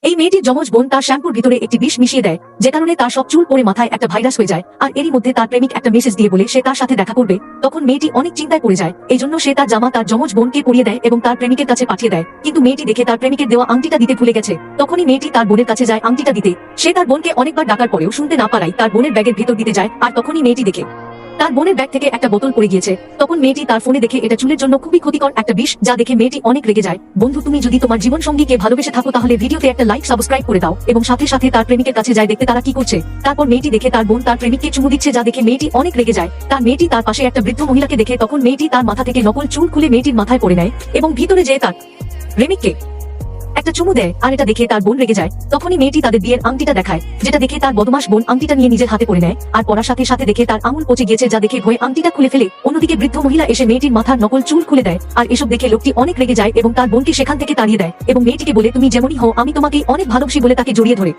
এই মেয়েটির যমজ বোন তার শ্যাম্পুর ভিতরে একটি বিষ মিশিয়ে দেয়, যে কারণে তার সব চুল পড়ে মাথায় একটা ভাইরাস হয়ে যায়। আর এরই মধ্যে তার প্রেমিক একটা মেসেজ দিয়ে বলে সে তার সাথে দেখা করবে। তখন মেয়েটি অনেক চিন্তায় পড়ে যায়। এই জন্য সে তার জামা তার যমজ বোনকে পরিয়ে দেয় এবং তার প্রেমিকের কাছে পাঠিয়ে দেয়। কিন্তু মেয়েটি দেখে তার প্রেমিকের দেওয়া আংটিটা দিতে ভুলে গেছে। তখনই মেয়েটি তার বোনের কাছে যায় আংটিটা দিতে। সে তার বোনকে অনেকবার ডাকার পরেও শুনতে না পারায় তার বোনের ব্যাগের ভেতর দিতে যায়। আর তখনই মেয়েটি দেখে তার বোনের ব্যাগ থেকে একটা বোতল পড়ে গিয়েছে। তখন মেয়েটি তার ফোনে দেখে এটা চুলের জন্য খুবই ক্ষতিকর একটা বিষ, যা দেখে মেয়েটি অনেক রেগে যায়। বন্ধু, তুমি যদি তোমার জীবন সঙ্গীকে ভালোবেসে থাকো তাহলে ভিডিওতে একটা লাইক সাবস্ক্রাইব করে দাও এবং সাথে সাথে তার প্রেমিকের কাছে যায় দেখতে তারা কি করছে। তারপর মেয়েটি দেখে তার বোন তার প্রেমিককে চুমু দিচ্ছে, যা দেখে মেয়েটি অনেক রেগে যায়। মেয়েটি তার পাশে একটা বৃদ্ধ মহিলাকে দেখে তখন মেয়েটি তার মাথা থেকে নকল চুল খুলে মেয়েটির মাথায় পরে নেয় এবং ভিতরে যেয়ে তার প্রেমিককে একটা চুমু দেয়। আর এটা দেখে তার বোন রেগে যায়। তখনই মেয়েটি তাদের বিয়ের আংটিটা দেখায়, যেটা দেখে তার বদমাশ বোন আংটিটা নিয়ে নিজের হাতে পরে নেয়। আর পরার সাথে সাথে দেখে তার আঙুল পচে গিয়েছে, যা দেখে ভয়ে আংটিটা খুলে ফেলে। অন্যদিকে বৃদ্ধ মহিলা এসে মেয়েটির মাথার নকল চুল খুলে দেয়। আর এসব দেখে লোকটি অনেক রেগে যায় এবং তার বোনকে সেখান থেকে তাড়িয়ে দেয় এবং মেয়েটিকে বলে, তুমি যেমনই হও আমি তোমাকে অনেক ভালোবাসি বলে তাকে জড়িয়ে ধরে